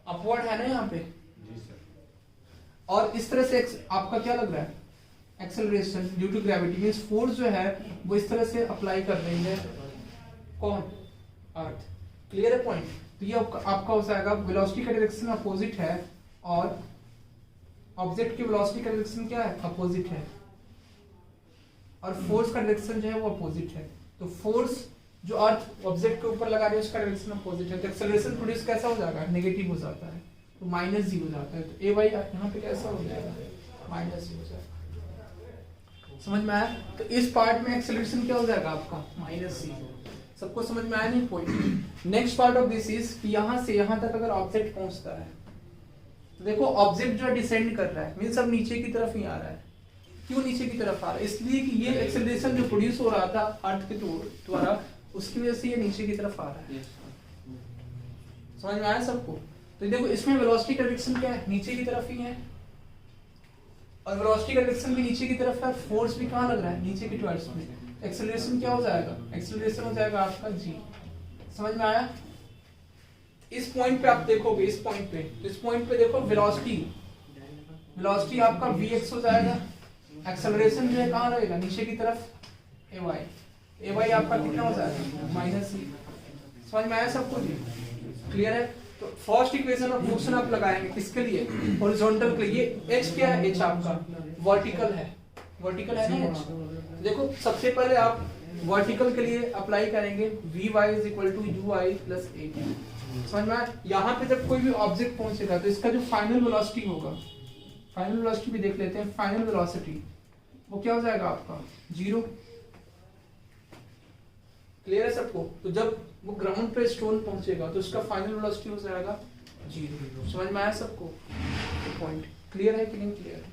upward है ना यहाँ पे, और इस तरह से आपका क्या लग रहा है acceleration due to gravity, means force जो है वो इस तरह से अप्लाई कर रही है कौन, अर्थ। क्लियर है पॉइंट। तो ये आपका हो जाएगा वेलोसिटी का डायरेक्शन अपोजिट है और ऑब्जेक्ट की वेलोसिटी का डायरेक्शन क्या है अपोजिट है, और फोर्स का डायरेक्शन जो है वो अपोजिट है। तो फोर्स जो अर्थ ऑब्जेक्ट के ऊपर लगा रही है उसका डायरेक्शन अपोजिट है, तो एक्सेलरेशन प्रोड्यूस कैसा हो जाएगा नेगेटिव हो जाता है, तो माइनस जी हो जाता है। तो ए वाई यहाँ पे कैसा हो जाएगा माइनस जी हो जाएगा, समझ में आया। तो इस पार्ट में एक्सेलरेशन क्या हो जाएगा आपका माइनस सी। सबको समझ में आया नहीं point. Next part of this is कि यहाँ से यहाँ तक अगर ऑब्जेक्ट पहुंचता है तो देखो ऑब्जेक्ट जो डिसेंड कर रहा है मीन्स अब नीचे की तरफ ही आ रहा है। क्यों नीचे की तरफ आ रहा है, इसलिए कि ये एक्सेलरेशन जो प्रोड्यूस हो रहा था अर्थ के द्वारा उसकी वजह से ये नीचे की तरफ आ रहा है। समझ में आया सबको। तो देखो इसमें वेलोसिटी का डायरेक्शन क्या है नीचे की तरफ ही है, और वेलोसिटी का डायरेक्शन भी नीचे की तरफ है, फोर्स भी कहाँ लग रहा है नीचे की टुवर्ड्स में। एक्सेलरेशन क्या हो जाएगा, एक्सेलरेशन हो जाएगा आपका जी। समझ में आया। इस पॉइंट पे आप देखोगे, इस पॉइंट पे, तो इस पॉइंट पे देखो वेलोसिटी आपका vx हो जाएगा, एक्सेलरेशन जो है कहाँ रहेगा नीचे की तरफ ay आपका कितना हो जाएगा माइनस सी। समझ में आया सबको जी, क्लियर है। तो फर्स्ट इक्वेशन ऑफ मोशन आप लगाएंगे किसके लिए, हॉरिजॉन्टल के लिए। x क्या है, h आपका वर्टिकल है, वर्टिकल है ना h। देखो सबसे पहले आप वर्टिकल के लिए अप्लाई करेंगे vy = ui + a। समझ में आया। यहाँ पे जब कोई भी ऑब्जेक्ट पहुंचेगा तो इसका जो फाइनल वेलोसिटी होगा, फाइनल वेलोसिटी भी देख लेते हैं। फाइनल वेलोसिटी वो क्या हो जाएगा आपका 0। क्लियर है सबको। तो जब वो ग्राउंड पे स्टोन पहुंचेगा तो उसका फाइनल वेलोसिटी हो जाएगा 0। समझ में आया सबको पॉइंट। क्लियर है कि नहीं क्लियर,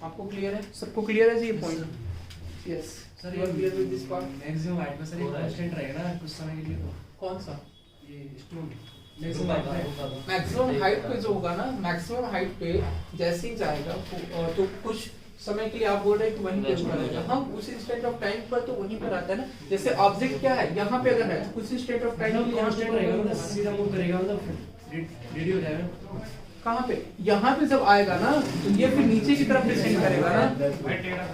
आपको क्लियर है, सबको क्लियर है जी ये पॉइंट। Yes sir you are clear with this part. Maximum height में सर एक कांस्टेंट रहेगा ना कुछ समय के लिए, तो कौन सा ये stone maximum height maximum height पे जो होगा ना, मैक्सिमम हाइट पे जैसे ही जाएगा तो कुछ समय के लिए आप बोल रहे हैं कि वहीं पे रुका रहेगा। हाँ उस इंस्टेंट ऑफ टाइम पर तो वहीं पर आता है ना। जैसे ऑब्जेक्ट क्या है यहाँ पे अगर है तो कुछ इंस्टेंट ऑफ टाइम के लिए कांस्टेंट रहेगा, मतलब सीधा मूव करेगा, मतलब रेडी हो जाएगा। कहाँ पे, यहाँ पे जब आएगा ना तो ये फिर नीचे की तरफ डिसेंड करेगा ना।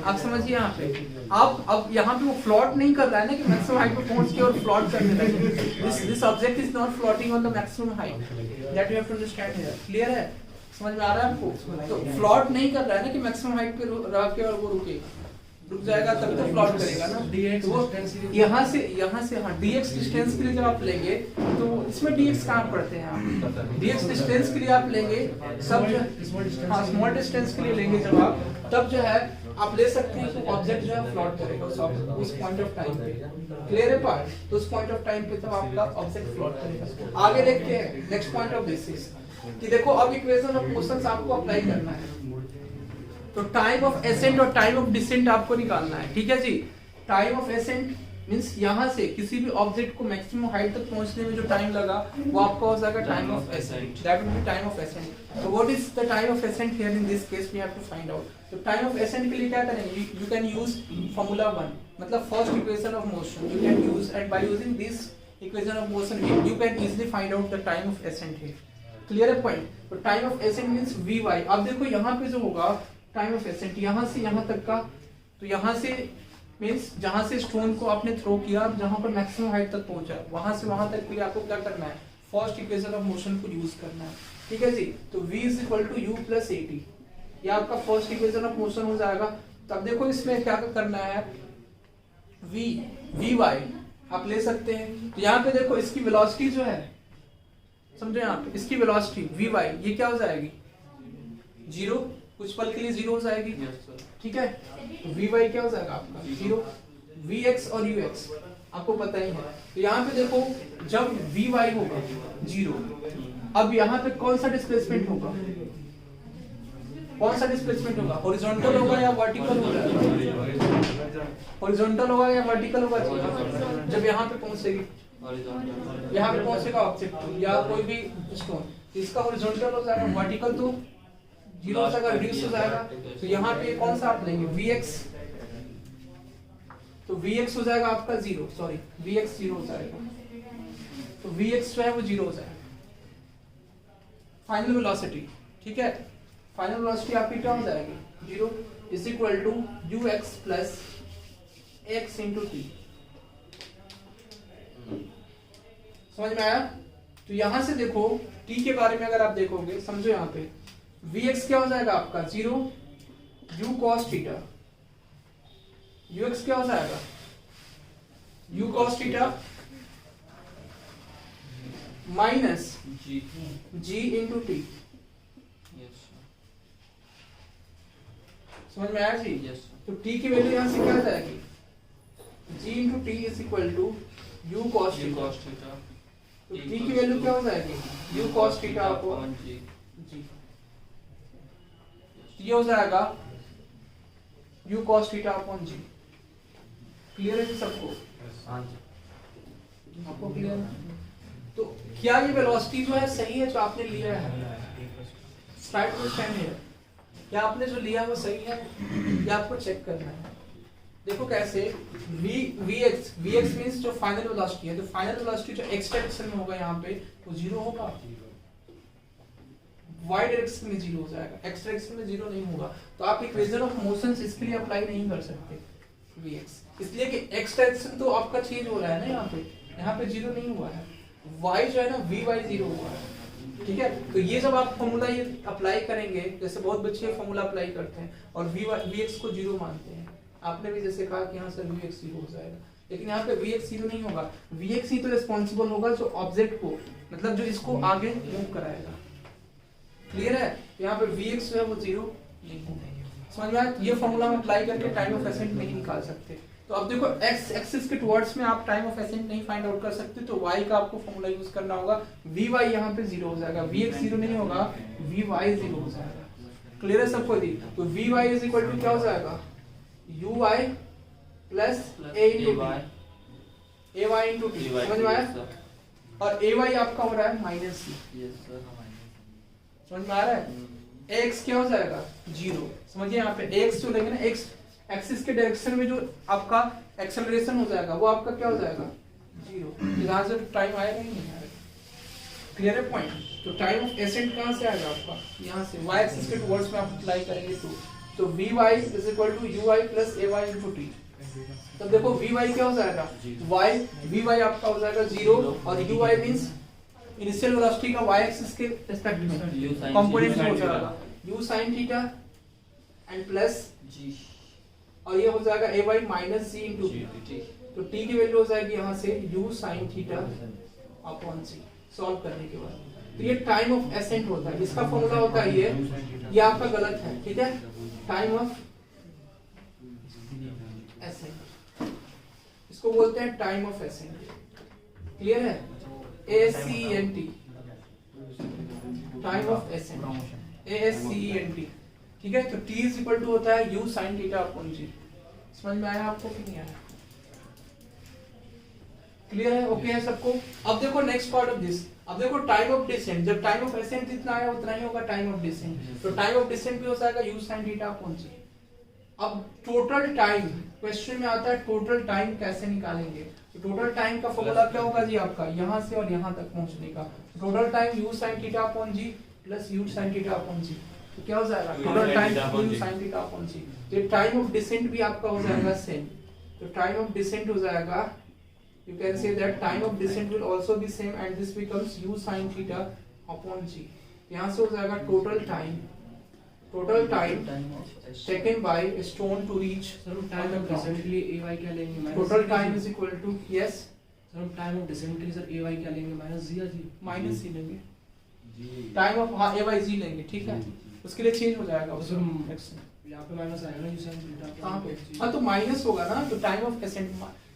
आप समझिए यहाँ पे आप अब यहाँ पे वो फ्लॉट नहीं कर रहा है ना कि मैक्सिमम हाइट पे पहुंच के और फ्लॉट करने लगे। This object is not floating on the maximum height, that you have to understand here. Clear है, समझ में आ रहा है आपको। तो फ्लॉट नहीं कर रहा है ना कि मैक्सिमम हाइट पे रह के और वो रुक जाएगा तभी तो फ्लॉट करेगा ना। dx तो यहाँ से हाँ dx डिस्टेंस के लिए जब आप लेंगे तो इसमें dx कहाँ पढ़ते हैं आप, dx डिस्टेंस के लिए आप लेंगे सब हाँ स्मॉल डिस्टेंस के लिए लेंगे जब आप, तब जो है आप ले सकते हैं कि ऑब्जेक्ट जो है फ्लॉट करेगा उस पॉइंट ऑफ टाइम पे। क्लियर है पार्ट। तो उस पॉइंट ऑफ टाइम पे तब आपका ऑब्जेक्ट फ्लॉट करेगा। आगे देखते हैं नेक्स्ट पॉइंट ऑफ बेसिस कि देखो अब इक्वेशन ऑफ मोशन आपको अप्लाई करना है। तो टाइम ऑफ एसेंट और टाइम ऑफ डिसेंट आपको निकालना है, ठीक है जी। टाइम ऑफ एसेंट मींस यहाँ से किसी भी ऑब्जेक्ट को मैक्सिमम हाइट तक पहुंचने में जो टाइम लगा वो आपका हो जाएगा time of ascent, that will be time of ascent. तो what is the time of ascent here in this case we have to find out. तो टाइम ऑफ एसेंट के लिए क्या करेंगे, यू कैन यूज फार्मूला 1, मतलब first equation of motion you can use, and by using this equation of motion you can easily find out the time of ascent here. Clear है point. तो time of accent means vy। अब देखो यहाँ पे जो होगा time of accent यहाँ से यहाँ तक का, तो यहाँ से मींस जहाँ से स्टोन को आपने थ्रो किया जहाँ पर मैक्सिमम हाइट तक पहुंचा वहां से वहां तक के लिए आपको क्या करना है, फर्स्ट इक्वेशन ऑफ मोशन को यूज करना है, ठीक है जी। तो v = u + at ये आपका फर्स्ट इक्वेशन ऑफ मोशन हो जाएगा। तब देखो इसमें क्या करना है, vy आप ले सकते हैं। तो यहाँ पे देखो इसकी वेलोसिटी जो है, समझो यहाँ पे इसकी वेलोसिटी vy ये क्या हो जाएगी 0, कुछ पल के लिए 0 हो जाएगी, ठीक है। तो vy क्या हो जाएगा आपका 0, vx और ux आपको पता ही है। तो यहाँ पे देखो जब vy होगा 0, अब यहाँ पे कौन सा डिस्प्लेसमेंट होगा, कौन सा डिस्प्लेसमेंट होगा, हॉरिजॉन्टल होगा या वर्टिकल होगा, हॉरिजॉन्टल होगा या वर्टिकल होगा जब यहाँ पे पहुंचेगी, यहाँ पे पहुंचेगा ऑब्जेक्ट या कोई भी स्टोन, इसका हॉरिजॉन्टल हो जाएगा, वर्टिकल तो 0 हो जाएगा, रिड्यूस हो जाएगा। तो यहाँ पे कौन सा आप लेंगे vx, तो तो Vx हो जाएगा आपका 0, सॉरी Vx 0 हो जाएगा, तो Vx जो है वो 0 हो जाएगा। फाइनल वेलोसिटी, ठीक है, फाइनल वेलोसिटी आपकी क्या हो जाएगी 0 is equal to ux plus x into T. समझ में आया? तो यहां से देखो t के बारे में अगर आप देखोगे, समझो यहाँ पे Vx क्या हो जाएगा आपका 0 u cos थीटा, ux क्या हो जाएगा u cos theta minus g into T. समझ में आया जी? तो t की वैल्यू यहाँ से क्या आ जाएगी g into T is equal to u cos theta. तो t की वैल्यू क्या हो जाएगी u cos theta upon g। ये हो जाएगा u cos theta upon g। Clear है सबको? आपको क्लियर है? तो क्या ये वेलोसिटी जो है सही है जो आपने लिया है? स्टार्ट टू स्टैंड है, क्या आपने जो लिया वो सही है या आपको चेक करना है? देखो कैसे, Vx मींस जो फाइनल वेलोसिटी है, तो फाइनल वेलोसिटी जो x डायरेक्शन में होगा यहाँ पे वो 0 होगा, y डायरेक्शन में 0 हो जाएगा, x डायरेक्शन में 0 नहीं होगा। तो आप इक्वेशन ऑफ मोशंस इसके लिए अप्लाई नहीं कर सकते Vx, इसलिए कि x डायरेक्शन तो आपका चेंज हो रहा है ना, यहाँ पे 0 नहीं हुआ है, y जो है ना Vy 0 हुआ है, ठीक है। तो ये जब आप फॉर्मूला ये अप्लाई करेंगे, जैसे बहुत बच्चे फॉर्मूला अप्लाई करते हैं और Vx को 0 मानते हैं, आपने भी जैसे कहा कि हाँ सर Vx 0 हो जाएगा, लेकिन यहाँ पे Vx 0 नहीं होगा, Vx ही तो रिस्पॉन्सिबल होगा जो ऑब्जेक्ट को, मतलब जो इसको आगे मूव कराएगा। क्लियर है? यहाँ पे Vx जो है वो 0 नहीं होगा। समझ में आया? ये फॉर्मूला हम अप्लाई करके टाइम ऑफ एसेंट नहीं निकाल सकते। तो अब देखो x एक्सिस के टुवर्ड्स में आप टाइम ऑफ एसेंट नहीं फाइंड आउट कर सकते, तो y का आपको फॉर्मूला यूज करना होगा। Vy यहाँ पे 0 हो जाएगा, Vx 0 नहीं होगा, Vy 0 हो जाएगा। क्लियर है सबको? दी तो Vy इज इक्वल टू क्या हो जाएगा uy plus a into ay into T. समझ में आया? और ay आपका हो रहा है माइनस c। समझ में आ रहा है? x क्या हो जाएगा 0। समझिए यहाँ पे x जो लेंगे ना, x एक्सिस के डायरेक्शन में जो आपका एक्सेलरेशन हो जाएगा वो आपका क्या हो जाएगा 0। यहाँ से टाइम आएगा ही नहीं आएगा। क्लियर है पॉइंट? तो टाइम ऑफ एसेंट कहाँ से आएगा आपका, यहाँ से y एक्सिस के टुवर्ड्स में आप अप्लाई करेंगे तो Vy is equal to uy plus ay into T. तब देखो Vy क्या हो जाएगा Vy आपका हो जाएगा 0 और uy मींस इनिशियल वेलोसिटी का y एक्सिस के रिस्पेक्ट में कंपोनेंट हो जाएगा u sin theta and plus g, और ये हो जाएगा ay minus c into T. तो t की वैल्यू हो जाएगी यहाँ से u sin theta upon c। Solve करने के बाद तो ये टाइम ऑफ एसेंट होता है, इसका फॉर्मूला होता है ये आपका गलत है, ठीक है। टाइम ऑफ एसेंट इसको बोलते हैं टाइम ऑफ एसेंट। क्लियर है? ASCENT time of accent, ASCENT, ठीक है। तो t इज इक्वल टू होता है u sin theta upon g। समझ में आया आपको कि नहीं आया? क्लियर है? ओके है सबको? अब देखो नेक्स्ट पार्ट ऑफ दिस, अब देखो टाइम ऑफ डिसेंट, जब टाइम ऑफ एसेंट जितना आया उतना ही होगा टाइम ऑफ डिसेंट, तो टाइम ऑफ डिसेंट भी हो जाएगा u sin theta upon g। अब टोटल टाइम क्वेश्चन में आता है, टोटल टाइम कैसे निकालेंगे? तो टोटल टाइम का फॉर्मूला क्या होगा जी आपका, यहाँ से और यहाँ तक पहुंचने का। Total time u sin theta upon g plus u sin theta upon g, तो क्या हो जाएगा total time u sin theta upon g। तो टाइम ऑफ डिसेंट भी आपका हो जाएगा सेम, तो टाइम ऑफ डिसेंट हो जाएगा, you can say that time of descent will also be same and this becomes u sin theta upon g। यहाँ से हो जाएगा total time taken by a stone to reach time of descent के लिए ay क्या लेंगे? total time is equal to yes sir हम time of descent के लिए सर ay क्या लेंगे? माइनस g या g? माइनस c लेंगे, टाइम ऑफ हाँ ay g लेंगे, ठीक है। उसके लिए चेंज हो जाएगा सर यहाँ पे माइनस आएगा ना u sin थीटा कहाँ पे? हाँ तो माइनस होगा ना, तो टाइम ऑफ एसेंट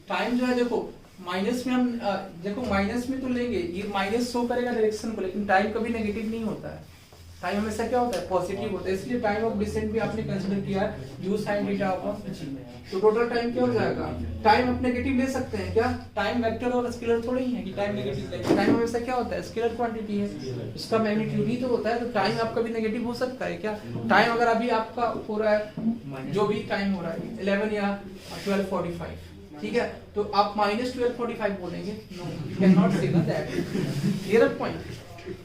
टाइम जो है देखो माइनस में हम देखो माइनस में तो लेंगे, ये माइनस शो करेगा डायरेक्शन को, लेकिन टाइम कभी नेगेटिव नहीं होता है, टाइम हमेशा क्या होता है पॉजिटिव होता है। इसलिए टाइम ऑफ डिसेंट भी आपने कंसीडर किया है u sin theta upon g। तो टोटल टाइम क्या हो जाएगा? टाइम आप नेगेटिव ले सकते हैं क्या? टाइम वेक्टर और स्केलर थोड़ी ही है कि टाइम नेगेटिव लेंगे, टाइम हमेशा क्या होता है स्केलर क्वांटिटी है, इसका मैग्नीट्यूड ही तो होता है। तो टाइम आपका भी नेगेटिव हो सकता है क्या? टाइम अगर अभी आपका हो रहा है जो भी टाइम हो रहा है 11 या 12:45 ठीक है, तो आप -1245 बोलेंगे, no you can not say that. Clear point.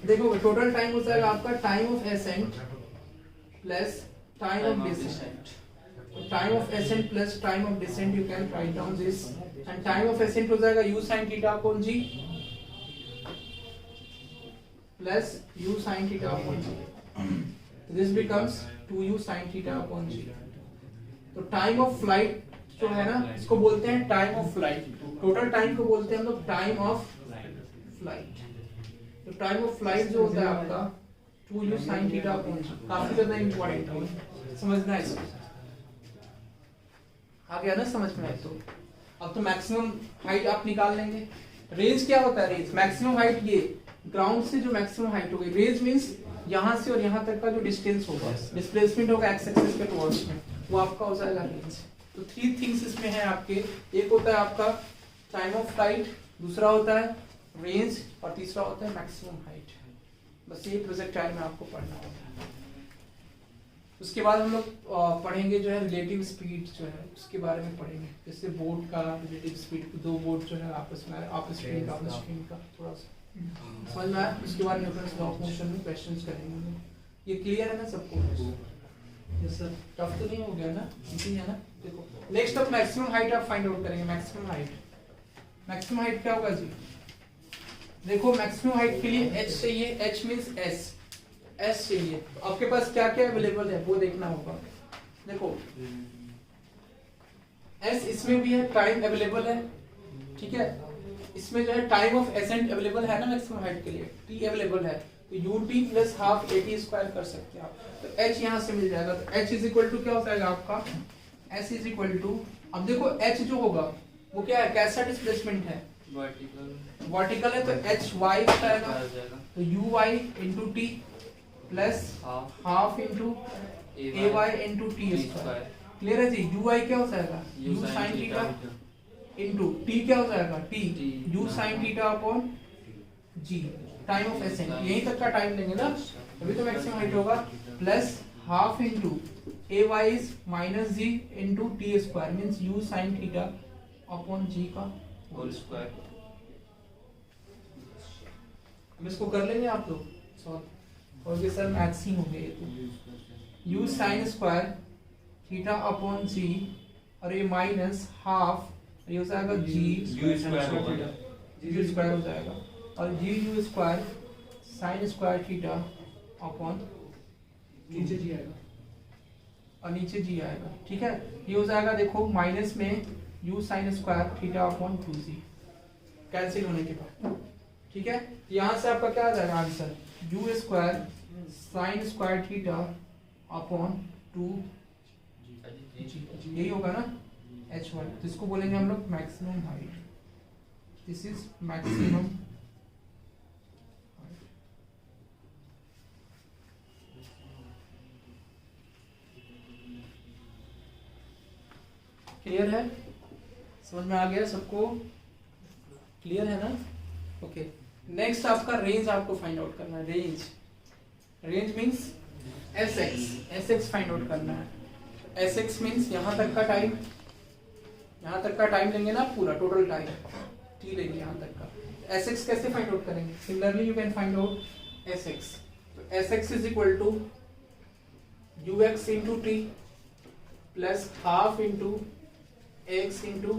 देखो टोटल टाइम हो जाएगा आपका time of ascent plus time of descent. Time of ascent plus time of descent you can write down this, and time of ascent हो जाएगा u sin theta upon g plus u sin theta upon g। This becomes 2u sin theta upon g। तो time of flight जो है ना, इसको बोलते हैं time of flight. Total time को बोलते हैं हम लोग टाइम ऑफ फ्लाइट। तो टाइम ऑफ फ्लाइट जो होता है आपका 2u sin theta upon g, काफी ज्यादा इंपॉर्टेंट है, समझना है इसको। आ गया ना समझ में? तो अब तो मैक्सिमम हाइट आप निकाल लेंगे। रेंज क्या होता है? रेंज मैक्सिमम हाइट, ये ग्राउंड से जो मैक्सिमम हाइट हो गई। रेंज मींस यहाँ से और यहाँ तक का जो डिस्टेंस होगा, डिस्प्लेसमेंट होगा एक्स एक्सिस के टुवर्ड्स में, वो आपका हो जाएगा रेंज। तो 3 थिंग्स इसमें हैं आपके। एक होता है आपका टाइम ऑफ फ्लाइट, दूसरा होता है रेंज, और तीसरा होता है मैक्सिमम हाइट। बस ये प्रोजेक्टाइल में आपको पढ़ना होता है। उसके बाद हम लोग पढ़ेंगे जो है रिलेटिव स्पीड जो है उसके बारे में पढ़ेंगे, जैसे बोट का रिलेटिव स्पीड, 2 बोट जो है आपस में स्ट्रीम का थोड़ा सा समझ में आया। उसके बाद न्यूटन्स लॉ ऑफ मोशन में क्वेश्चंस करेंगे हम लोग। ये क्लियर है ना सबको? Yes sir. टफ तो नहीं हो गया ना? इजी है ना? देखो नेक्स्ट अब मैक्सिमम हाइट आप फाइंड आउट करेंगे। मैक्सिमम हाइट क्या होगा जी? देखो मैक्सिमम हाइट के लिए h चाहिए, h मींस s चाहिए। तो आपके पास क्या क्या अवेलेबल है वो देखना होगा। देखो s इसमें भी है, टाइम अवेलेबल है, ठीक है। इसमें जो है टाइम ऑफ एसेंट अवेलेबल है ना मैक्सिमम हाइट के लिए, t अवेलेबल है, तो ut plus half at square कर सकते हैं आप। तो h यहाँ से मिल जाएगा। तो h इज इक्वल टू क्या हो जाएगा आपका? s इज इक्वल टू, अब देखो h जो होगा वो क्या है, कैसा डिस्प्लेसमेंट है? वर्टिकल है, तो h y आएगा, तो u y into T plus half into A Y into T square. Clear है जी? u y क्या हो जाएगा? u sin theta into T क्या हो जाएगा? t u sin theta upon g, time of ascent. यहीं तक का टाइम लेंगे ना, अभी तो मैक्सिमम हाइट होगा, plus half into A Y is minus G into T square, means u sin theta upon g का होल स्क्वायर। हम इसको कर लेंगे आप लोग सॉल्व। और ये सर मैथ्स ही हो गए। तो u sin square theta upon g, और ये माइनस हाफ, ये हो जाएगा g u स्क्वायर हो जाएगा, और g u square sin square theta upon नीचे g आएगा, और नीचे g आएगा, ठीक है। ये हो जाएगा देखो माइनस में u sin square theta upon 2g cancel होने के बाद, ठीक है। यहाँ से आपका क्या आ जाएगा answer? u square sin square theta upon 2g, यही होगा ना h1। तो इसको बोलेंगे हम लोग maximum height. This is maximum. Clear है? समझ में आ गया सबको? क्लियर है ना? ओके। नेक्स्ट आपका रेंज आपको फाइंड आउट करना है। Range means SX find out करना है। एसएक्स मींस यहाँ तक का टाइम लेंगे ना, पूरा टोटल टाइम टी लेंगे यहाँ तक का। एसएक्स कैसे फाइंड आउट करेंगे? Similarly you can find out SX. तो SX is equal to UX into T plus half into X into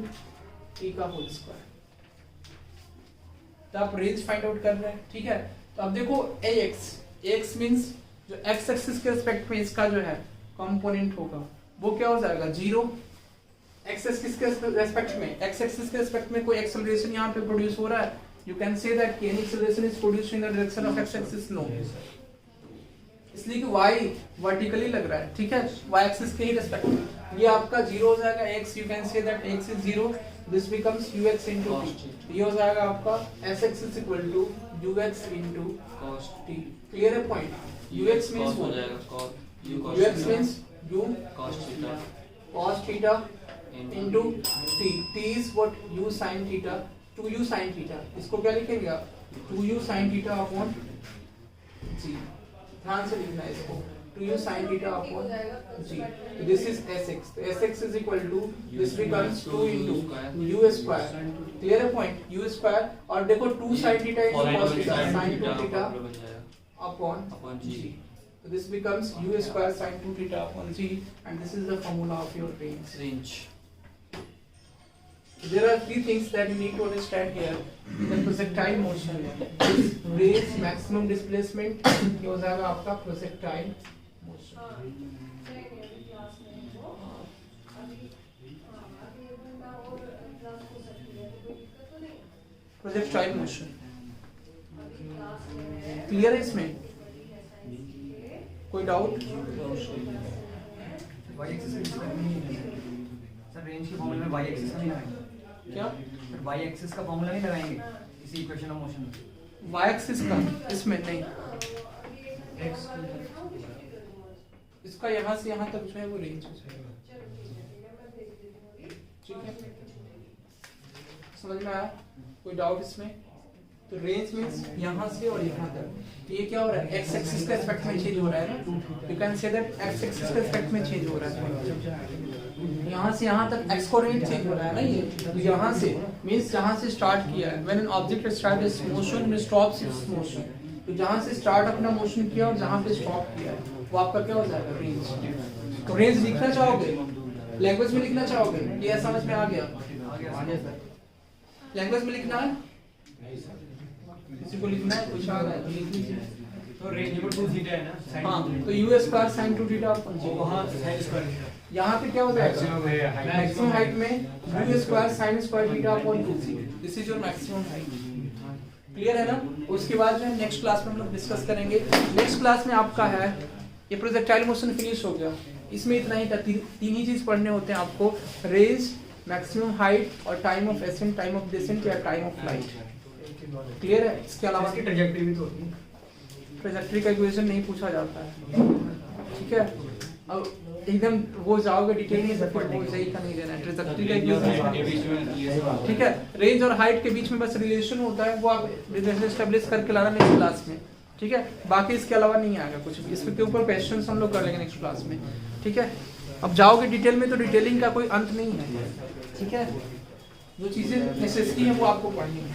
T का होल स्क्वायर। तो आप रेंज फाइंड आउट कर रहे हैं, ठीक है। तो अब देखो एक्स मींस जो एक्स एक्सिस के रिस्पेक्ट में इसका जो है कंपोनेंट होगा वो क्या हो जाएगा? 0। एक्स एक्सिस के रिस्पेक्ट में, एक्स एक्सिस के रिस्पेक्ट में कोई एक्सेलरेशन यहाँ पे प्रोड्यूस हो रहा है? You can say that any acceleration is produced in the direction of x axis. No, इसलिए कि y वर्टिकली लग रहा है, ठीक है, y एक्सिस के ही रिस्पेक्ट में। ये आपका 0 हो जाएगा। x you can say that x is 0, this becomes ux into t। ये हो जाएगा आपका sx is equal to ux into cos t। Clear है पॉइंट? ux means हो जाएगा cos, ux means u cos theta into t। t is what? u sin theta, 2u sin theta। इसको क्या लिखेंगे आप? 2u sin theta upon g। ध्यान से लिखना है इसको। 2u sin theta upon g. So this is sx. So sx is equal to, this becomes 2 into u square. Clear है point? u square और देखो 2 sin theta is cos theta, sin 2 theta upon g. So this becomes u square sin 2 theta upon g, and this is the formula of your range. There are three things that you need to understand here. The projectile motion, this range maximum displacement ये हो जाएगा आपका projectile motion. Projectile motion. Clear है इसमें? कोई doubt? Sir range के फॉर्मूले में y एक्सिस का नहीं लगाएंगे क्या? y एक्सिस का फॉर्मूला नहीं लगाएंगे इसी इक्वेशन ऑफ मोशन में। y एक्सिस का इसमें नहीं, इसका यहाँ से यहाँ तक जो है वो रेंज है। ठीक है, समझ में आया? कोई डाउट इसमें? तो रेंज मींस यहाँ से और यहाँ तक। तो ये क्या हो रहा है? एक्स एक्सिस का रिस्पेक्ट में चेंज हो रहा है ना, you can say that x axis का रिस्पेक्ट में चेंज हो रहा है। यहाँ से यहाँ तक एक्स कोऑर्डिनेट चेंज हो रहा है ना ये। तो यहाँ से मींस जहाँ से स्टार्ट किया है, when an object start it's motion it stops it's motion. तो जहाँ से स्टार्ट अपना मोशन किया और जहाँ पे स्टॉप किया है वो आपका क्या हो जाएगा? रेंज। तो रेंज लिखना चाहोगे, लैंग्वेज में लिखना चाहोगे? ये समझ में आ गया? लैंग्वेज में लिखना है? किसी को लिखना है? कुछ आ रहा है तो लिख लीजिए। तो रेंज में 2 थीटा है ना, हाँ, तो u स्क्वायर sin 2 थीटा अपन जी वहाँ sin स्क्वायर थीटा। यहाँ पे क्या हो जाएगा? मैक्सिमम हाइट में u square sin square theta upon 2c। This is your maximum height. Clear है ना? उसके बाद में नेक्स्ट क्लास में हम लोग डिस्कस करेंगे। नेक्स्ट क्लास में आपका है ये प्रोजेक्टाइल मोशन फिनिश हो गया। इसमें इतना ही था, तीन ही चीज पढ़ने होते हैं आपको, रेंज, मैक्सिमम हाइट और time of ascent, time of descent या टाइम ऑफ फ्लाइट। क्लियर है? इसके अलावा इसकी ट्रैजेक्टरी भी तो होती है। ट्रैजेक्टरी का इक्वेशन नहीं पूछा जाता है। ठीक है, अब एकदम वो जाओगे डिटेल में सब वो सही का नहीं देना है। ट्रैजेक्टरी का इक्वेशन, ठीक है, रेंज और हाइट के बीच में बस रिलेशन होता है, वो आप एस्टेब्लिश करके लाना नेक्स्ट क्लास में। ठीक है, बाकी इसके अलावा नहीं आएगा कुछ भी। इसके ऊपर क्वेश्चंस हम लोग कर लेंगे नेक्स्ट क्लास में। ठीक है, अब जाओगे डिटेल में तो डिटेलिंग का कोई अंत नहीं है। ठीक है, जो चीजें नेसेसरी है वो आपको पढ़नी है।